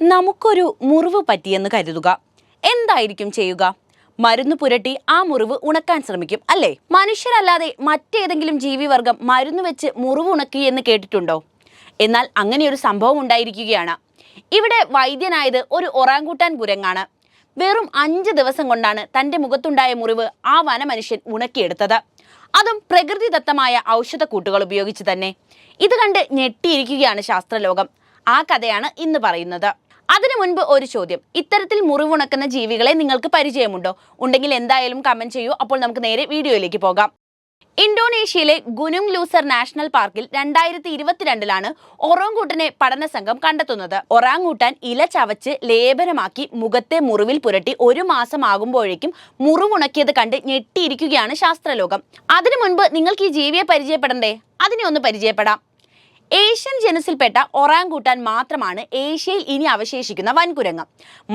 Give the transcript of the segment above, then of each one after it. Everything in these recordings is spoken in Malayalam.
നമുക്കൊരു മുറിവ് പറ്റിയെന്ന് കരുതുക. എന്തായിരിക്കും ചെയ്യുക? മരുന്ന് പുരട്ടി ആ മുറിവ് ഉണക്കാൻ ശ്രമിക്കും, അല്ലേ? മനുഷ്യരല്ലാതെ മറ്റേതെങ്കിലും ജീവിവർഗം മരുന്ന് വെച്ച് മുറിവ് ഉണക്കി എന്ന് കേട്ടിട്ടുണ്ടോ? എന്നാൽ അങ്ങനെയൊരു സംഭവം ഉണ്ടായിരിക്കുകയാണ്. ഇവിടെ വൈദ്യനായത് ഒരു ഒറാങ്കൂട്ടാൻ കുരങ്ങാണ്. വെറും 5 ദിവസം കൊണ്ടാണ് തൻ്റെ മുഖത്തുണ്ടായ മുറിവ് ആ വനമനുഷ്യൻ ഉണക്കിയെടുത്തത്. അതും പ്രകൃതിദത്തമായ ഔഷധക്കൂട്ടുകൾ ഉപയോഗിച്ച് തന്നെ. ഇത് കണ്ട് ഞെട്ടിയിരിക്കുകയാണ് ശാസ്ത്രലോകം. ആ കഥയാണ് ഇന്ന് പറയുന്നത്. അതിനു മുൻപ് ഒരു ചോദ്യം: ഇത്തരത്തിൽ മുറിവുണക്കുന്ന ജീവികളെ നിങ്ങൾക്ക് പരിചയമുണ്ടോ? ഉണ്ടെങ്കിൽ എന്തായാലും കമന്റ് ചെയ്യൂ. അപ്പോൾ നമുക്ക് നേരെ വീഡിയോയിലേക്ക് പോകാം. ഇന്തോനേഷ്യയിലെ ഗുനുങ് ലൂസർ നാഷണൽ പാർക്കിൽ 2022 ഒറാങ്കൂട്ടനെ പഠന സംഘം കണ്ടെത്തുന്നത്. ഒറാങ്കൂട്ടാൻ ഇല ചവച്ച് ലേപനമാക്കി മുഖത്തെ മുറിവിൽ പുരട്ടി 1 മാസം ആകുമ്പോഴേക്കും മുറിവുണക്കിയത് കണ്ട് ഞെട്ടിയിരിക്കുകയാണ് ശാസ്ത്രലോകം. അതിനു മുൻപ് നിങ്ങൾക്ക് ഈ ജീവിയെ പരിചയപ്പെടണ്ടേ? അതിനെ ഒന്ന് പരിചയപ്പെടാം. ഏഷ്യൻ ജനുസിൽപ്പെട്ട ഒറാങ്കൂട്ടാൻ മാത്രമാണ് ഏഷ്യയിൽ ഇനി അവശേഷിക്കുന്ന വൻകുരങ്ങ്.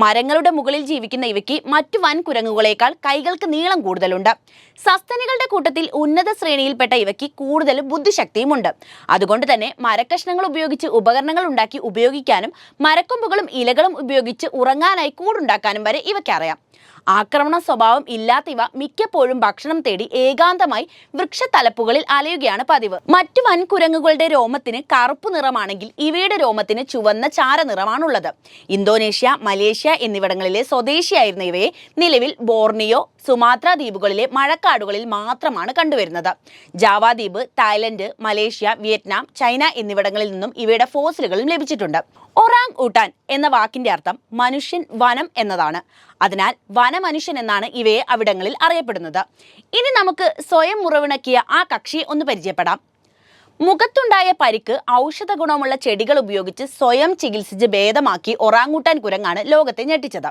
മരങ്ങളുടെ മുകളിൽ ജീവിക്കുന്ന ഇവയ്ക്ക് മറ്റു വൻകുരങ്ങുകളേക്കാൾ കൈകൾക്ക് നീളം കൂടുതലുണ്ട്. സസ്തനികളുടെ കൂട്ടത്തിൽ ഉന്നത ശ്രേണിയിൽപ്പെട്ട ഇവയ്ക്ക് കൂടുതൽ ബുദ്ധിശക്തിയുമുണ്ട്. അതുകൊണ്ട് തന്നെ മരക്കഷ്ണങ്ങൾ ഉപയോഗിച്ച് ഉപകരണങ്ങൾ ഉണ്ടാക്കി ഉപയോഗിക്കാനും മരക്കൊമ്പുകളും ഇലകളും ഉപയോഗിച്ച് ഉറങ്ങാനായി കൂടുണ്ടാക്കാനും വരെ ഇവയ്ക്കറിയാം. ആക്രമണ സ്വഭാവം ഇല്ലാത്ത ഇവ മിക്കപ്പോഴും ഭക്ഷണം തേടി ഏകാന്തമായി വൃക്ഷത്തലപ്പുകളിൽ അലയുകയാണ് പതിവ്. മറ്റു വൻകുരങ്ങുകളുടെ രോമത്തിന് കറുപ്പ് നിറമാണെങ്കിൽ ഇവയുടെ രോമത്തിന് ചുവന്ന ചാരനിറമാണുള്ളത്. ഇന്തോനേഷ്യ, മലേഷ്യ എന്നിവിടങ്ങളിലെ സ്വദേശിയായിരുന്ന ഇവയെ നിലവിൽ ബോർണിയോ, സുമാത്ര ദ്വീപുകളിലെ മഴക്കാടുകളിൽ മാത്രമാണ് കണ്ടുവരുന്നത്. ജാവ ദ്വീപ്, തായ്ലൻഡ്, മലേഷ്യ, വിയറ്റ്നാം, ചൈന എന്നിവിടങ്ങളിൽ നിന്നും ഇവയുടെ ഫോസിലുകളും ലഭിച്ചിട്ടുണ്ട്. ഒറാങ് ഊട്ടാൻ എന്ന വാക്കിന്റെ അർത്ഥം മനുഷ്യൻ, വനം എന്നതാണ്. അതിനാൽ വനമനുഷ്യൻ എന്നാണ് ഇവയെ അവിടങ്ങളിൽ അറിയപ്പെടുന്നത്. ഇനി നമുക്ക് സ്വയം മുറിവുണക്കിയ ആ കക്ഷിയെ ഒന്ന് പരിചയപ്പെടാം. മുഖത്തുണ്ടായ പരിക്ക് ഔഷധ ഗുണമുള്ള ചെടികൾ ഉപയോഗിച്ച് സ്വയം ചികിത്സിച്ച് ഭേദമാക്കി ഒറാങ്കൂട്ടാൻ കുരങ്ങാണ് ലോകത്തെ ഞെട്ടിച്ചത്.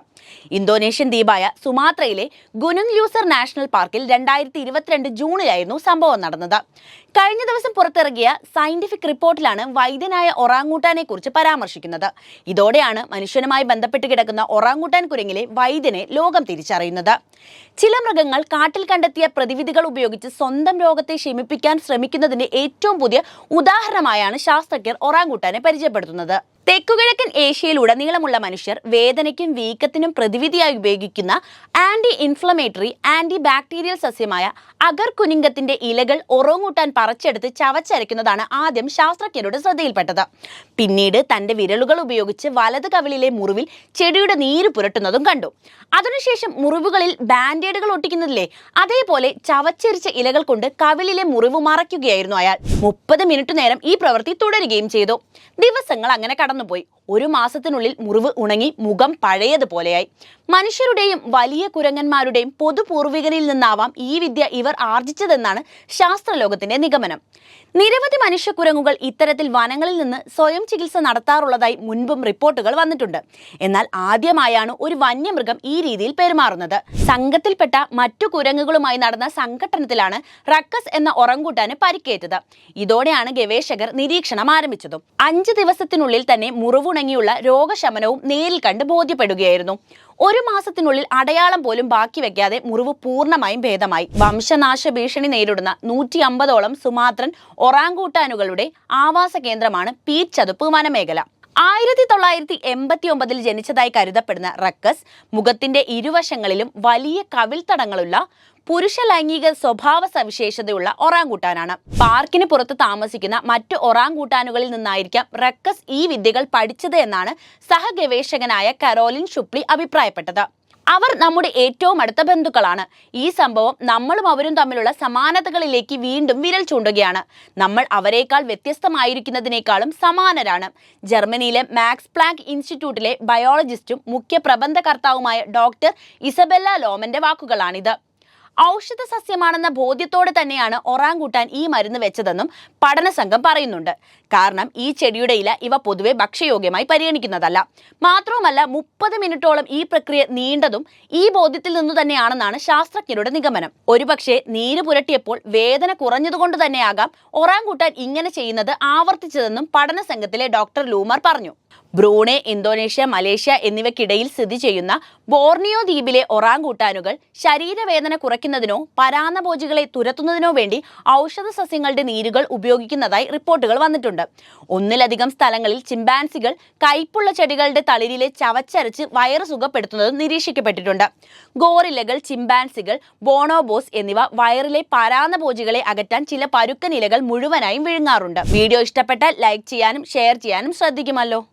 ഇന്തോനേഷ്യൻ ദ്വീപായ സുമാത്രയിലെ ഗുനുങ് ലൂസർ നാഷണൽ പാർക്കിൽ 2022 ജൂണിലായിരുന്നു സംഭവം നടന്നത്. കഴിഞ്ഞ ദിവസം പുറത്തിറങ്ങിയ സയന്റിഫിക് റിപ്പോർട്ടിലാണ് വൈദ്യനായ ഒറാങ്കൂട്ടാനെ കുറിച്ച് പരാമർശിക്കുന്നത്. ഇതോടെയാണ് മനുഷ്യനുമായി ബന്ധപ്പെട്ട് കിടക്കുന്ന ഒറാങ്കൂട്ടാൻ കുരങ്ങിലെ വൈദ്യനെ ലോകം തിരിച്ചറിയുന്നത്. ചില മൃഗങ്ങൾ കാട്ടിൽ കണ്ടെത്തിയ പ്രതിവിധികൾ ഉപയോഗിച്ച് സ്വന്തം രോഗത്തെ ശമിപ്പിക്കാൻ ശ്രമിക്കുന്നതിന്റെ ഏറ്റവും പുതിയ ഉദാഹരണമായാണ് ശാസ്ത്രജ്ഞർ ഒറാങ്കൂട്ടാനെ പരിചയപ്പെടുത്തുന്നത്. തെക്കുകിഴക്കൻ ഏഷ്യയിലുടനീളമുള്ള മനുഷ്യർ വേദനയ്ക്കും വീക്കത്തിനും പ്രതിവിധിയായി ഉപയോഗിക്കുന്ന ആന്റി ഇൻഫ്ലമേറ്ററി, ആന്റി ബാക്ടീരിയൽ സസ്യമായ അഗർ കുനിങ്കത്തിന്റെ ഇലകൾ ഒറാങ്കൂട്ടാൻ പറിച്ചെടുത്ത് ചവച്ചരയ്ക്കുന്നതാണ് ആദ്യം ശാസ്ത്രജ്ഞരുടെ ശ്രദ്ധയിൽപ്പെട്ടത്. പിന്നീട് തന്റെ വിരലുകൾ ഉപയോഗിച്ച് വലത് കവിളിലെ മുറിവിൽ ചെടിയുടെ നീര് പുരട്ടുന്നതും കണ്ടു. അതിനുശേഷം മുറിവുകളിൽ ബാൻഡേഡുകൾ ഒട്ടിക്കുന്നില്ലേ, അതേപോലെ ചവച്ചരിച്ച ഇലകൾ കൊണ്ട് കവിളിലെ മുറിവ് മറയ്ക്കുകയായിരുന്നു അയാൾ. 30 മിനിറ്റ് നേരം ഈ പ്രവൃത്തി തുടരുകയും ചെയ്തു. ദിവസങ്ങൾ അങ്ങനെ കടന്നുപോയി. 1 മാസത്തിനുള്ളിൽ മുറിവ് ഉണങ്ങി മുഖം പഴയതുപോലെയായി. മനുഷ്യരുടെയും വലിയ കുരങ്ങന്മാരുടെയും പൊതുപൂർവികരിൽ നിന്നാവാം ഈ വിദ്യ ഇവർ ആർജിച്ചതെന്നാണ് ശാസ്ത്രലോകത്തിന്റെ നിഗമനം. നിരവധി മനുഷ്യക്കുരങ്ങുകൾ ഇത്തരത്തിൽ വനങ്ങളിൽ നിന്ന് സ്വയം ചികിത്സ നടത്താറുള്ളതായി മുൻപും റിപ്പോർട്ടുകൾ വന്നിട്ടുണ്ട്. എന്നാൽ ആദ്യമായാണ് ഒരു വന്യമൃഗം ഈ രീതിയിൽ പെരുമാറുന്നത്. സംഘത്തിൽപ്പെട്ട മറ്റു കുരങ്ങുകളുമായി നടന്ന സംഘട്ടനത്തിലാണ് റക്കസ് എന്ന ഒറാങ്കൂട്ടാന് പരിക്കേറ്റത്. ഇതോടെയാണ് ഗവേഷകർ നിരീക്ഷണം ആരംഭിച്ചതും. 5 ദിവസത്തിനുള്ളിൽ തന്നെ മുറിവുണങ്ങിയുള്ള രോഗശമനവും നേരിൽ കണ്ട് ബോധ്യപ്പെടുകയായിരുന്നു. 1 മാസത്തിനുള്ളിൽ അടയാളം പോലും ബാക്കി വെക്കാതെ മുറിവ് പൂർണ്ണമായും ഭേദമായി. വംശനാശ ഭീഷണി നേരിടുന്ന 150ഓളം സുമാത്രൻ ഒറാങ്കൂട്ടാനുകളുടെ ആവാസ കേന്ദ്രമാണ് പീറ്റ് ചതുപ്പ് വനമേഖല. 1989 ജനിച്ചതായി കരുതപ്പെടുന്ന റക്കസ് മുഖത്തിന്റെ ഇരുവശങ്ങളിലും വലിയ കവിൾത്തടങ്ങളുള്ള പുരുഷ ലൈംഗിക സ്വഭാവ സവിശേഷതയുള്ള ഒറാങ്കൂട്ടാനാണ്. പാർക്കിന് പുറത്ത് താമസിക്കുന്ന മറ്റു ഒറാങ്കൂട്ടാനുകളിൽ നിന്നായിരിക്കാം റക്കസ് ഈ വിദ്യകൾ പഠിച്ചത് എന്നാണ് സഹഗവേഷകനായ കരോലിൻ ഷുപ്ലി അഭിപ്രായപ്പെട്ടത്. അവർ നമ്മുടെ ഏറ്റവും അടുത്ത ബന്ധുക്കളാണ്. ഈ സംഭവം നമ്മളും അവരും തമ്മിലുള്ള സമാനതകളിലേക്ക് വീണ്ടും വിരൽ ചൂണ്ടുകയാണ്. നമ്മൾ അവരെക്കാൾ വ്യത്യസ്തമായിരിക്കുന്നതിനേക്കാളും സമാനരാണ്. ജർമ്മനിയിലെ മാക്സ് പ്ലാങ്ക് ഇൻസ്റ്റിറ്റ്യൂട്ടിലെ ബയോളജിസ്റ്റും മുഖ്യ പ്രബന്ധകർത്താവുമായ ഡോക്ടർ ഇസബെല്ല ലോമന്റെ വാക്കുകളാണിത്. ഔഷധ സസ്യമാണെന്ന ബോധ്യത്തോടെ തന്നെയാണ് ഒറാങ്കൂട്ടാൻ ഈ മരുന്ന് വെച്ചതെന്നും പഠന സംഘം പറയുന്നുണ്ട്. കാരണം ഈ ചെടിയുടെ ഇല ഇവ പൊതുവെ ഭക്ഷ്യയോഗ്യമായി പരിഗണിക്കുന്നതല്ല. മാത്രവുമല്ല 30 മിനിറ്റോളം ഈ പ്രക്രിയ നീണ്ടതും ഈ ബോധ്യത്തിൽ നിന്നു തന്നെയാണെന്നാണ് ശാസ്ത്രജ്ഞരുടെ നിഗമനം. ഒരുപക്ഷെ നീര് പുരട്ടിയപ്പോൾ വേദന കുറഞ്ഞതുകൊണ്ട് തന്നെയാകാം ഒറാങ്കൂട്ടാൻ ഇങ്ങനെ ചെയ്യുന്നത് ആവർത്തിച്ചതെന്നും പഠന സംഘത്തിലെ ഡോക്ടർ ലൂമർ പറഞ്ഞു. ബ്രൂണെ, ഇന്തോനേഷ്യ, മലേഷ്യ എന്നിവയ്ക്കിടയിൽ സ്ഥിതി ചെയ്യുന്ന ബോർണിയോ ദ്വീപിലെ ഒറാങ്കൂട്ടാനുകൾ ശരീരവേദന കുറയ്ക്കുന്നതിനോ പരാന്നഭോജികളെ തുരത്തുന്നതിനോ വേണ്ടി ഔഷധ സസ്യങ്ങളുടെ നീരുകൾ ഉപയോഗിക്കുന്നതായി റിപ്പോർട്ടുകൾ വന്നിട്ടുണ്ട്. ഒന്നിലധികം സ്ഥലങ്ങളിൽ ചിമ്പാൻസികൾ കയ്പുള്ള ചെടികളുടെ തളിരിലെ ചവച്ചരച്ച് വയറ് സുഖപ്പെടുത്തുന്നതും നിരീക്ഷിക്കപ്പെട്ടിട്ടുണ്ട്. ഗോറില്ലകൾ, ചിമ്പാൻസികൾ, ബോണോബോസ് എന്നിവ വയറിലെ പരാന്നഭോജികളെ അകറ്റാൻ ചില പരുക്കൻ ഇലകൾ മുഴുവനായും വിഴുങ്ങാറുണ്ട്. വീഡിയോ ഇഷ്ടപ്പെട്ടാൽ ലൈക്ക് ചെയ്യാനും ഷെയർ ചെയ്യാനും ശ്രദ്ധിക്കുമല്ലോ.